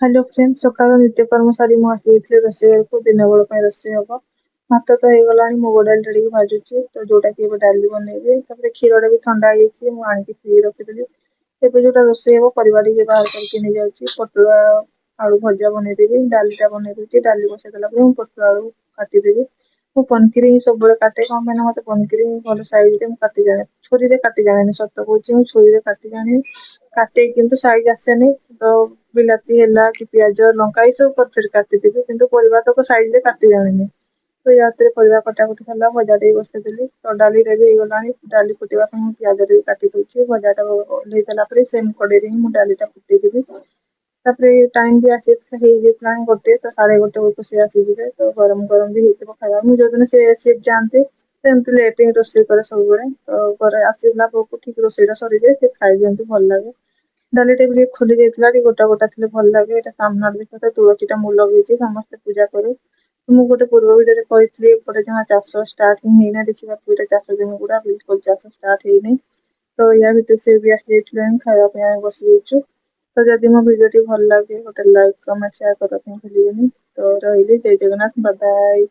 Hello friends सकाଳ ନିତ୍ୟକର୍ମ ସାରି ମୁଁ ଆସିଯାଇଥିଲି ରୋଷେଇ ଘରକୁ ଦିନ ବେଳ ପାଇଁ ରୋଷେଇ ହବ। ଭାତ ତ ହେଇଗଲାଣି ମୁଗ ଡାଲିଟା ଟିକେ ଭାଜୁଛି ତ ଯୋଉଟା କି ଏବେ ଡାଲି ବନେଇବି ତାପରେ କ୍ଷୀରଟା ବି ଥଣ୍ଡା ହେଇଯାଇଛି ମୁଁ ଆଣିକି ଫ୍ରିଜ୍ ରଖିଦେଲି। ଏବେ ଯୋଉଟା ରୋଷେଇ ହବ ପରିବା ଟିକେ ବାହାର କରିକି ନେଇଯାଉଛି ପୋଟଳ ଆଳୁ ଭଜା ବନେଇଦେବି ଡାଲିଟା ବନେଇ ଦଉଛି ଡାଲି ବସେଇ ଦେଲା ପରେ ମୁଁ ପୋଟଳ ଆଳୁ କାଟିଦେବି। ମୁଁ ପନିକିରି ହିଁ ସବୁବେଳେ କାଟେ କଣ ପାଇଁ ନା ମତେ ପନିକିରି ଭଲ ସାଇଜରେ ମୁଁ କାଟି ଜାଣେ ଛୁରୀରେ କାଟି ଜାଣେନି ସତ କହୁଛି ମୁଁ ଛୁରୀରେ କାଟି ଜାଣିନି କାଟେ କିନ୍ତୁ ସାଇଜ ଆସେନି ତ ବିଲାତି ହେଲା କି ପିଆଜ ଲଙ୍କା ଏ ସବୁ ପରଫେକ୍ଟ କାଟିଦେବି କିନ୍ତୁ ପରିବା ତକ ସାଇଜରେ କାଟି ଜାଣିନି। ତ ୟା ଭିତରେ ପରିବା କଟାକଟି ସରିଲା ଭଜା ଟିକେ ବସେଇଦେଲି ତ ଡାଲି ରେଡି ହେଇଗଲାଣି ଡାଲି ଫୁଟିବା ପାଇଁ ମୁଁ ପିଆଜ ଟିକେ କାଟି ଦଉଛି ଭଜାଟା ଓହ୍ଲେଇ ଦେଲା ପରେ ସେମ କଡେଇରେ ହିଁ ମୁଁ ଡାଲିଟା ଫୁଟେଇଦେବି। ତାପରେ ଟାଇମ ବି ଆସି ହେଇଯାଇଥିଲାଣି ଗୋଟେ ତ ସାଢେ ଗୋଟେ ବେଳକୁ ସିଏ ଆସିଯିବେ ତ ଗରମ ଗରମ ବି ହେଇଥିବ ଖାଇବା ମୁଁ ଯୋଉଦିନ ସେ ସିଫ୍ଟ ଯାଆନ୍ତି ସେମିତି ଲେଟ୍ ହିଁ ରୋଷେଇ କରେ ସବୁବେଳେ ତ ଘରେ ଆସିଲା ବେଳକୁ ଠିକ ରୋଷେଇଟା ସରିଯାଏ ସେ ଖାଇଦିଅନ୍ତି ଭଲ ଲାଗେ। ଡାଲି ଟା ବି ଟିକେ ଖୋଲି ଯାଇଥିଲା ଟିକେ ଗୋଟା ଗୋଟା ଥିଲେ ଭଲ ଲାଗେ ଏଇଟା ସାମ୍ନାରେ ଦେଖ ତୁଳସୀ ଟା ମୁଁ ଲଗେଇଛି ସମସ୍ତେ ପୂଜା କରୁ। ମୁଁ ଗୋଟେ ପୂର୍ବ ଭିଡିଓରେ କହିଥିଲି ଏପଟେ ଜମା ଚାଷ ଷ୍ଟାର୍ଟ ହିଁ ହେଇନା ଦେଖିବାକୁ ଏଇଟା ଚାଷ ଜମି ଗୁଡା ବିଲକୁଲ ଚାଷ ଷ୍ଟାର୍ଟ ହେଇନି। ତ ୟା ଭିତରେ ସେ ବି ଆସିଯାଇଥିଲେଣି ଖାଇବା ପାଇଁ ଆମେ ବସିଯାଇଛୁ। ତ ଯଦି ମୋ ଭିଡିଓଟି ଭଲ ଲାଗେ ଗୋଟେ ଲାଇକ୍ କମେଣ୍ଟ ସେୟାର କରିବା ପାଇଁ ଭୁଲିବେନି। ତ ରହିଲି ଜୟ ଜଗନ୍ନାଥ ବାଏ ବାଏ।